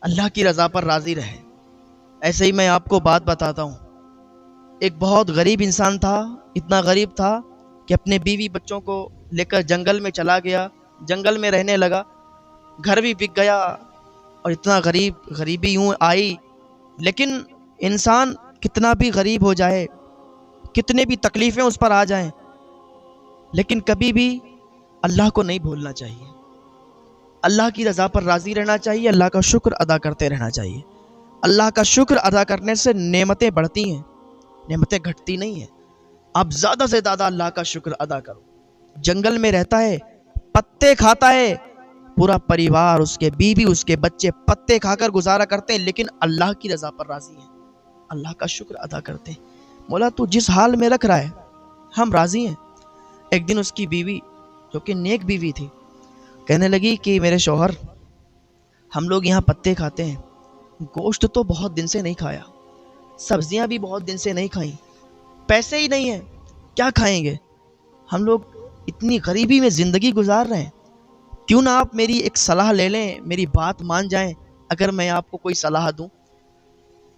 اللہ کی رضا پر راضی رہے۔ ایسے ہی میں آپ کو بات بتاتا ہوں، ایک بہت غریب انسان تھا، اتنا غریب تھا کہ اپنے بیوی بچوں کو لے کر جنگل میں چلا گیا، جنگل میں رہنے لگا، گھر بھی بک گیا، اور اتنا غریبی یوں آئی۔ لیکن انسان کتنا بھی غریب ہو جائے، کتنے بھی تکلیفیں اس پر آ جائیں، لیکن کبھی بھی اللہ کو نہیں بھولنا چاہیے، اللہ کی رضا پر راضی رہنا چاہیے، اللہ کا شکر ادا کرتے رہنا چاہیے۔ اللہ کا شکر ادا کرنے سے نعمتیں بڑھتی ہیں، نعمتیں گھٹتی نہیں ہیں۔ آپ زیادہ سے زیادہ اللہ کا شکر ادا کرو۔ جنگل میں رہتا ہے، پتے کھاتا ہے، پورا پریوار، اس کے بیوی، اس کے بچے پتے کھا کر گزارا کرتے ہیں، لیکن اللہ کی رضا پر راضی ہیں، اللہ کا شکر ادا کرتے ہیں۔ مولا تو جس حال میں رکھ رہا ہے ہم راضی ہیں۔ ایک دن اس کی بیوی، جو کہ نیک بیوی تھی، کہنے لگی کہ میرے شوہر، ہم لوگ یہاں پتے کھاتے ہیں، گوشت تو بہت دن سے نہیں کھایا، سبزیاں بھی بہت دن سے نہیں کھائیں، پیسے ہی نہیں ہیں، کیا کھائیں گے؟ ہم لوگ اتنی غریبی میں زندگی گزار رہے ہیں، کیوں نہ آپ میری ایک صلاح لے لیں، میری بات مان جائیں اگر میں آپ کو کوئی صلاح دوں۔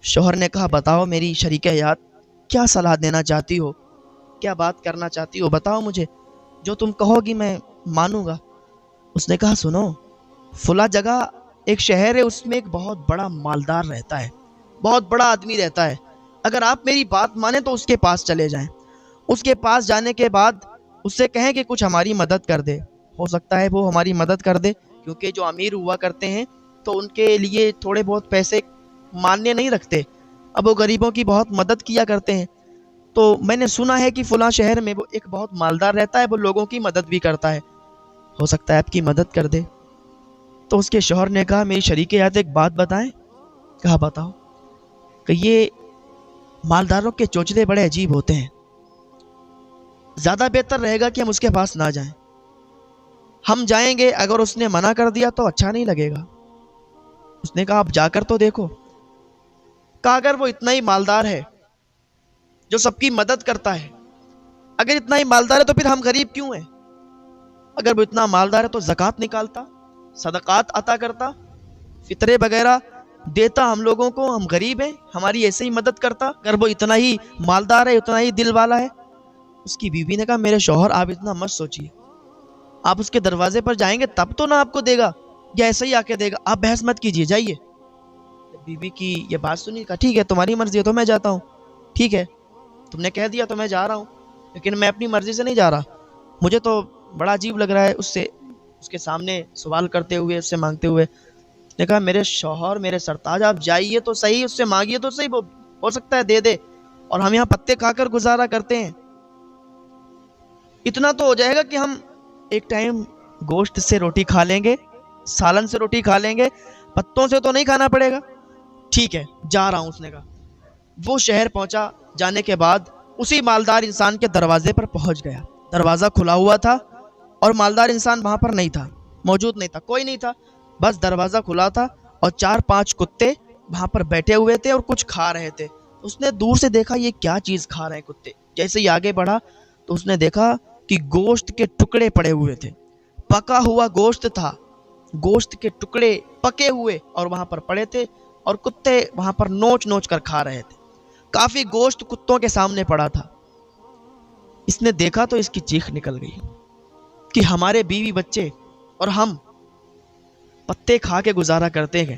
شوہر نے کہا بتاؤ میری شریک حیات، کیا صلاح دینا چاہتی ہو، کیا بات کرنا چاہتی ہو، بتاؤ مجھے، جو تم کہو گی میں مانوں گا۔ اس نے کہا سنو، فلاں جگہ ایک شہر ہے، اس میں ایک بہت بڑا مالدار رہتا ہے، بہت بڑا آدمی رہتا ہے، اگر آپ میری بات مانیں تو اس کے پاس چلے جائیں۔ اس کے پاس جانے کے بعد اس سے کہیں کہ کچھ ہماری مدد کر دے، ہو سکتا ہے وہ ہماری مدد کر دے، کیونکہ جو امیر ہوا کرتے ہیں تو ان کے لیے تھوڑے بہت پیسے ماننے نہیں رکھتے، اب وہ غریبوں کی بہت مدد کیا کرتے ہیں۔ تو میں نے سنا ہے کہ فلاں شہر میں وہ ایک بہت مالدار رہتا ہے، وہ لوگوں کی مدد بھی کرتا ہے، ہو سکتا ہے آپ کی مدد کر دے۔ تو اس کے شوہر نے کہا میری شریک حیات ایک بات بتائیں۔ کہا بتاؤ۔ کہ یہ مالداروں کے چوچلے بڑے عجیب ہوتے ہیں، زیادہ بہتر رہے گا کہ ہم اس کے پاس نہ جائیں، ہم جائیں گے اگر اس نے منع کر دیا تو اچھا نہیں لگے گا۔ اس نے کہا آپ جا کر تو دیکھو۔ کہا اگر وہ اتنا ہی مالدار ہے جو سب کی مدد کرتا ہے، اگر اتنا ہی مالدار ہے تو پھر ہم غریب کیوں ہیں؟ اگر وہ اتنا مالدار ہے تو زکوٰۃ نکالتا، صدقات عطا کرتا، فطرے وغیرہ دیتا ہم لوگوں کو، ہم غریب ہیں، ہماری ایسے ہی مدد کرتا اگر وہ اتنا ہی مالدار ہے، اتنا ہی دل والا ہے۔ اس کی بیوی نے کہا میرے شوہر آپ اتنا مت سوچیے، آپ اس کے دروازے پر جائیں گے تب تو نہ آپ کو دے گا، یا ایسے ہی آ کے دے گا، آپ بحث مت کیجیے، جائیے۔ بیوی کی یہ بات سنی، کہا ٹھیک ہے تمہاری مرضی ہے تو میں جاتا ہوں، ٹھیک ہے تم نے کہہ دیا تو میں جا رہا ہوں، لیکن میں اپنی مرضی سے نہیں جا رہا، مجھے تو بڑا عجیب لگ رہا ہے اس سے، اس کے سامنے سوال کرتے ہوئے، اس سے مانگتے ہوئے۔ نے کہا میرے شوہر، میرے سرتاج، آپ جائیے تو صحیح، اس سے مانگیے تو صحیح، وہ ہو سکتا ہے دے دے، اور ہم یہاں پتے کھا کر گزارا کرتے ہیں، اتنا تو ہو جائے گا کہ ہم ایک ٹائم گوشت سے روٹی کھا لیں گے، سالن سے روٹی کھا لیں گے، پتوں سے تو نہیں کھانا پڑے گا۔ ٹھیک ہے جا رہا ہوں، اس نے کہا۔ وہ شہر پہنچا، جانے کے بعد اسی مالدار انسان کے دروازے پر پہنچ گیا، دروازہ کھلا ہوا تھا اور مالدار انسان وہاں پر نہیں تھا، موجود نہیں تھا، کوئی نہیں تھا، بس دروازہ کھلا تھا اور 4-5 کتے وہاں پر بیٹھے ہوئے تھے اور کچھ کھا رہے تھے۔ اس نے دور سے دیکھا یہ کیا چیز کھا رہے ہیں کتے، جیسے ہی آگے بڑھا تو اس نے دیکھا کہ گوشت کے ٹکڑے پڑے ہوئے تھے، پکا ہوا گوشت تھا، گوشت کے ٹکڑے پکے ہوئے اور وہاں پر پڑے تھے، اور کتے وہاں پر نوچ نوچ کر کھا رہے تھے، کافی گوشت کتوں کے سامنے پڑا تھا۔ اس نے دیکھا تو اس کی چیخ نکل گئی کہ ہمارے بیوی بچے اور ہم پتے کھا کے گزارا کرتے ہیں،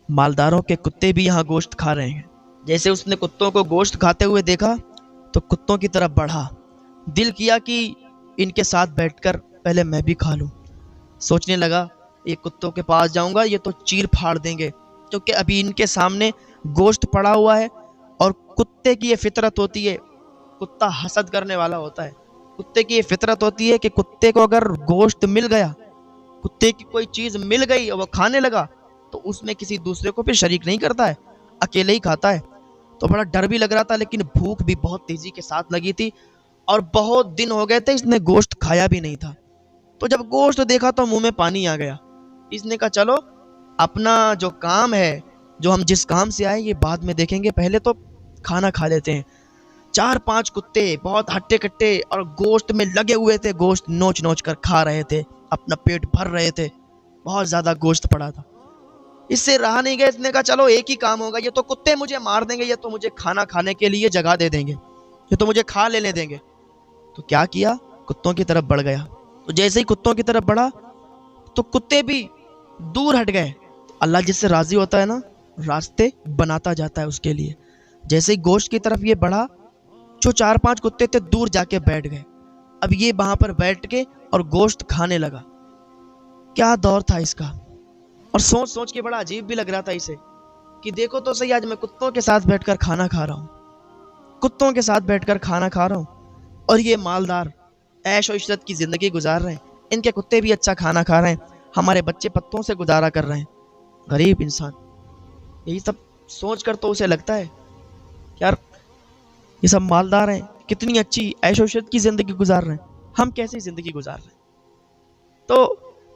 مالداروں کے کتے بھی یہاں گوشت کھا رہے ہیں۔ جیسے اس نے کتوں کو گوشت کھاتے ہوئے دیکھا تو کتوں کی طرف بڑھا، دل کیا کہ ان کے ساتھ بیٹھ کر پہلے میں بھی کھا لوں۔ سوچنے لگا یہ کتوں کے پاس جاؤں گا یہ تو چیر پھاڑ دیں گے، کیونکہ ابھی ان کے سامنے گوشت پڑا ہوا ہے، اور کتے کی یہ فطرت ہوتی ہے، کتا حسد کرنے والا ہوتا ہے، کتے کی یہ فطرت ہوتی ہے کہ کتے کو اگر گوشت مل گیا، کتے کی کوئی چیز مل گئی اور وہ کھانے لگا تو اس میں کسی دوسرے کو پھر شریک نہیں کرتا ہے، اکیلے ہی کھاتا ہے۔ تو بڑا ڈر بھی لگ رہا تھا، لیکن بھوک بھی بہت تیزی کے ساتھ لگی تھی، اور بہت دن ہو گئے تھے اس نے گوشت کھایا بھی نہیں تھا۔ تو جب گوشت دیکھا تو منہ میں پانی آ گیا۔ اس نے کہا چلو اپنا جو کام ہے، جو ہم جس کام سے آئے یہ بعد میں دیکھیں گے، پہلے تو کھانا کھا لیتے ہیں۔ 4-5 کتے بہت ہٹے کٹے اور گوشت میں لگے ہوئے تھے، گوشت نوچ نوچ کر کھا رہے تھے، اپنا پیٹ بھر رہے تھے، بہت زیادہ گوشت پڑا تھا۔ اس سے رہا نہیں گیا، اس نے کہا چلو ایک ہی کام ہوگا، یہ تو کتے مجھے مار دیں گے، یہ تو مجھے کھانا کھانے کے لیے جگہ دے دیں گے، یہ تو مجھے کھا لینے دیں گے۔ تو کیا کیا؟ کتوں کی طرف بڑھ گیا۔ تو جیسے ہی کتوں کی طرف بڑھا تو کتے بھی دور ہٹ گئے۔ اللہ جس سے راضی ہوتا ہے نا، راستے بناتا جاتا ہے اس کے لیے۔ جیسے ہی گوشت کی طرف یہ بڑھا، جو 4-5 کتے تھے دور جا کے بیٹھ گئے۔ اب یہ وہاں پر بیٹھ کے اور گوشت کھانے لگا۔ کیا دور تھا اس کا! اور سوچ سوچ کے بڑا عجیب بھی لگ رہا تھا اسے کہ دیکھو تو صحیح، آج میں کتوں کے ساتھ بیٹھ کر کھانا کھا رہا ہوں، کتوں کے ساتھ بیٹھ کر کھانا کھا رہا ہوں، اور یہ مالدار عیش و عشرت کی زندگی گزار رہے ہیں، ان کے کتے بھی اچھا کھانا کھا رہے ہیں، ہمارے بچے پتوں سے گزارا کر رہے ہیں۔ غریب انسان یہی سب سوچ کر تو اسے لگتا ہے یار یہ سب مالدار ہیں، کتنی اچھی عیش و عشرت کی زندگی گزار رہے ہیں، ہم کیسی زندگی گزار رہے ہیں۔ تو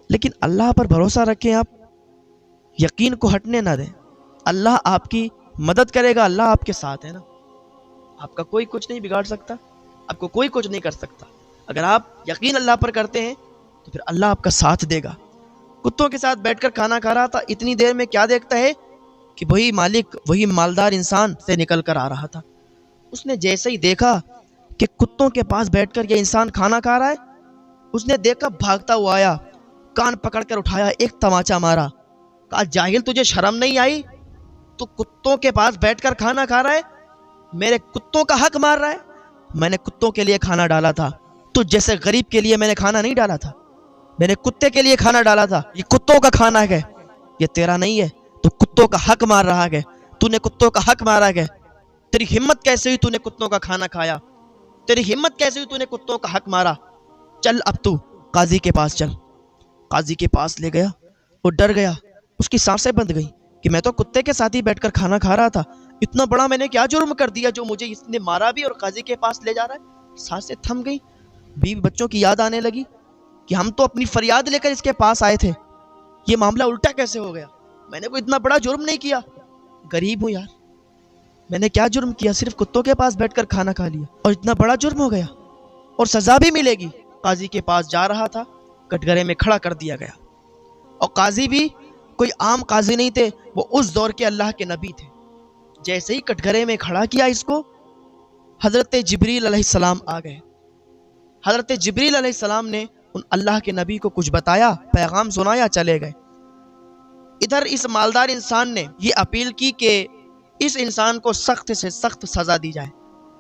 لیکن اللہ پر بھروسہ رکھیں، آپ یقین کو ہٹنے نہ دیں۔ اللہ آپ کی مدد کرے گا، اللہ آپ کے ساتھ ہے نا، آپ کا کوئی کچھ نہیں بگاڑ سکتا، آپ کو کوئی کچھ نہیں کر سکتا۔ اگر آپ یقین اللہ پر کرتے ہیں تو پھر اللہ آپ کا ساتھ دے گا۔ کتوں کے ساتھ بیٹھ کر کھانا کھا رہا تھا، اتنی دیر میں کیا دیکھتا ہے کہ وہی مالک، وہی مالدار انسان سے نکل کر آ رہا تھا۔ اس نے جیسے ہی دیکھا کہ کتوں کے پاس بیٹھ کر یہ انسان کھانا کھا رہا ہے، اس نے دیکھا بھاگتا ہوا آیا، کان پکڑ کر اٹھایا، ایک تماچا مارا، کہا جاہل تجھے شرم نہیں آئی؟ تو کتوں کے پاس بیٹھ کر کھانا کھا رہا ہے، میرے کتوں کا حق مار رہا ہے؟ میں نے کتوں کے لیے کھانا ڈالا تھا، تو جیسے غریب کے لیے میں نے کھانا نہیں ڈالا تھا، میں نے کتے کے لیے کھانا ڈالا تھا۔ یہ کتوں کا کھانا ہے، یہ تیرا نہیں ہے، تو کتوں کا حق مار رہا ہے، تو نے کتوں کا حق مارا ہے۔ تیری ہمت کیسے ہوئی تو نے کتوں کا کھانا کھایا؟ تیری ہمت کیسے ہوئی تو نے کتوں کا حق مارا؟ چل اب تو قاضی کے پاس چل۔ قاضی کے پاس لے گیا، وہ ڈر گیا، اس کی سانسیں بند گئی کہ میں تو کتے کے ساتھ ہی بیٹھ کر کھانا کھا رہا تھا، اتنا بڑا میں نے کیا جرم کر دیا جو مجھے اس نے مارا بھی اور قاضی کے پاس لے جا رہا ہے؟ سانسیں تھم گئی، بیوی بچوں کی یاد آنے لگی کہ ہم تو اپنی فریاد لے کر اس کے پاس آئے تھے، یہ معاملہ الٹا کیسے ہو گیا؟ میں نے کوئی اتنا بڑا جرم نہیں کیا، غریب ہوں یار، میں نے کیا جرم کیا؟ صرف کتوں کے پاس بیٹھ کر کھانا کھا لیا اور اتنا بڑا جرم ہو گیا، اور سزا بھی ملے گی۔ قاضی کے پاس جا رہا تھا، کٹگرے میں کھڑا کر دیا گیا، اور قاضی بھی کوئی عام قاضی نہیں تھے، وہ اس دور کے اللہ کے نبی تھے۔ جیسے ہی کٹگرے میں کھڑا کیا اس کو، حضرت جبریل علیہ السلام آ گئے۔ حضرت جبریل علیہ السلام نے ان اللہ کے نبی کو کچھ بتایا، پیغام سنایا، چلے گئے۔ ادھر اس مالدار انسان نے یہ اپیل کی کہ اس انسان کو سخت سے سخت سزا دی جائے،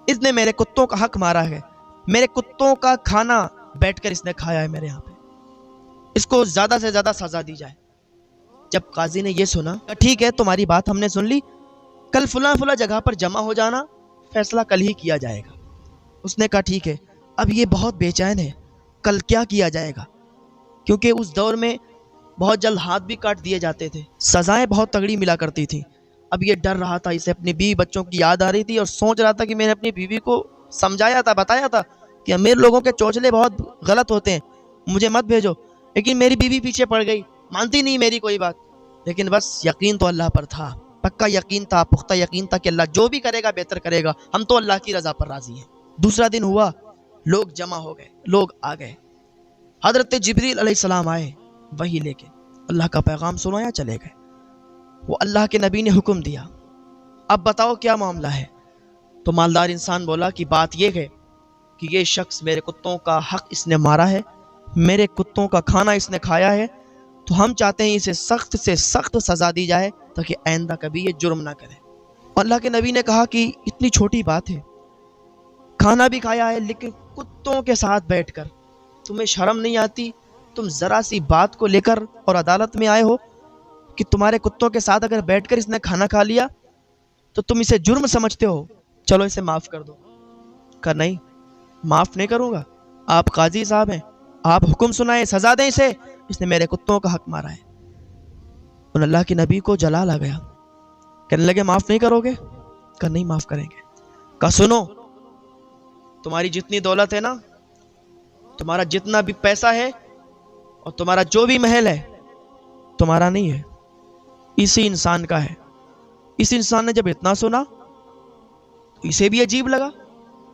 اس نے میرے کتوں کا حق مارا ہے، میرے کتوں کا کھانا بیٹھ کر اس نے کھایا ہے میرے یہاں پہ، اس کو زیادہ سے زیادہ سزا دی جائے۔ جب قاضی نے یہ سنا، ٹھیک ہے تمہاری بات ہم نے سن لی، کل فلاں فلاں جگہ پر جمع ہو جانا، فیصلہ کل ہی کیا جائے گا۔ اس نے کہا ٹھیک ہے۔ اب یہ بہت بے چین ہے، کل کیا کیا جائے گا، کیونکہ اس دور میں بہت جلد ہاتھ بھی کاٹ دیے جاتے تھے، سزائیں بہت تگڑی ملا کرتی تھیں۔ اب یہ ڈر رہا تھا، اسے اپنی بیوی بچوں کی یاد آ رہی تھی، اور سوچ رہا تھا کہ میں نے اپنی بیوی کو سمجھایا تھا، بتایا تھا کہ امیر لوگوں کے چوچلے بہت غلط ہوتے ہیں، مجھے مت بھیجو، لیکن میری بیوی پیچھے پڑ گئی، مانتی نہیں میری کوئی بات۔ لیکن بس یقین تو اللہ پر تھا، پکا یقین تھا، پختہ یقین تھا کہ اللہ جو بھی کرے گا بہتر کرے گا، ہم تو اللہ کی رضا پر راضی ہیں۔ دوسرا دن ہوا، لوگ جمع ہو گئے، لوگ آ گئے، حضرت جبریل علیہ السلام آئے وہی لے کے، اللہ کا پیغام سنایا، چلے گئے۔ وہ اللہ کے نبی نے حکم دیا، اب بتاؤ کیا معاملہ ہے؟ تو مالدار انسان بولا کہ بات یہ ہے کہ یہ شخص میرے کتوں کا حق اس نے مارا ہے، میرے کتوں کا کھانا اس نے کھایا ہے، تو ہم چاہتے ہیں اسے سخت سے سخت سزا دی جائے تاکہ آئندہ کبھی یہ جرم نہ کرے۔ اور اللہ کے نبی نے کہا کہ اتنی چھوٹی بات ہے، کھانا بھی کھایا ہے لیکن کتوں کے ساتھ بیٹھ کر، تمہیں شرم نہیں آتی؟ تم ذرا سی بات کو لے کر اور عدالت میں آئے ہو کہ تمہارے کتوں کے ساتھ اگر بیٹھ کر اس نے کھانا کھا لیا تو تم اسے جرم سمجھتے ہو، چلو اسے معاف کر دو۔ کہا نہیں، معاف نہیں کروں گا، آپ قاضی صاحب ہیں، آپ حکم سنائیں، سزا دیں اسے، اس نے میرے کتوں کا حق مارا ہے۔ اور اللہ کے نبی کو جلال آ گیا، کہنے لگے معاف نہیں کرو گے؟ کہا نہیں معاف کریں گے۔ کہا سنو، تمہاری جتنی دولت ہے نا، تمہارا جتنا بھی پیسہ ہے اور تمہارا جو بھی محل ہے، تمہارا نہیں ہے، اسی انسان کا ہے۔ اس انسان نے جب اتنا سنا تو اسے بھی عجیب لگا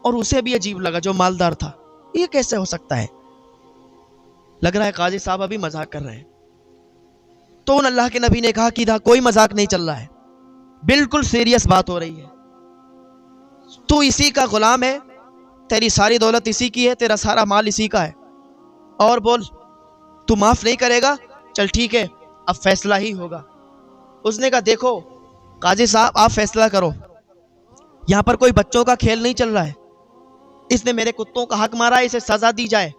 اور اسے بھی عجیب لگا جو مالدار تھا، یہ کیسے ہو سکتا ہے؟ لگ رہا ہے قاضی صاحب ابھی مذاق کر رہے ہیں۔ تو ان اللہ کے نبی نے کہا کہ ادھر کوئی مذاق نہیں چل رہا ہے، بالکل سیریس بات ہو رہی ہے، تو اسی کا غلام ہے، تیری ساری دولت اسی کی ہے، تیرا سارا مال اسی کا ہے، اور بول تو معاف نہیں کرے گا؟ چل ٹھیک ہے، اب فیصلہ ہی ہوگا۔ اس نے کہا دیکھو قاضی صاحب آپ فیصلہ کرو، یہاں پر کوئی بچوں کا کھیل نہیں چل رہا ہے، اس نے میرے کتوں کا حق مارا ہے، اسے سزا دی جائے۔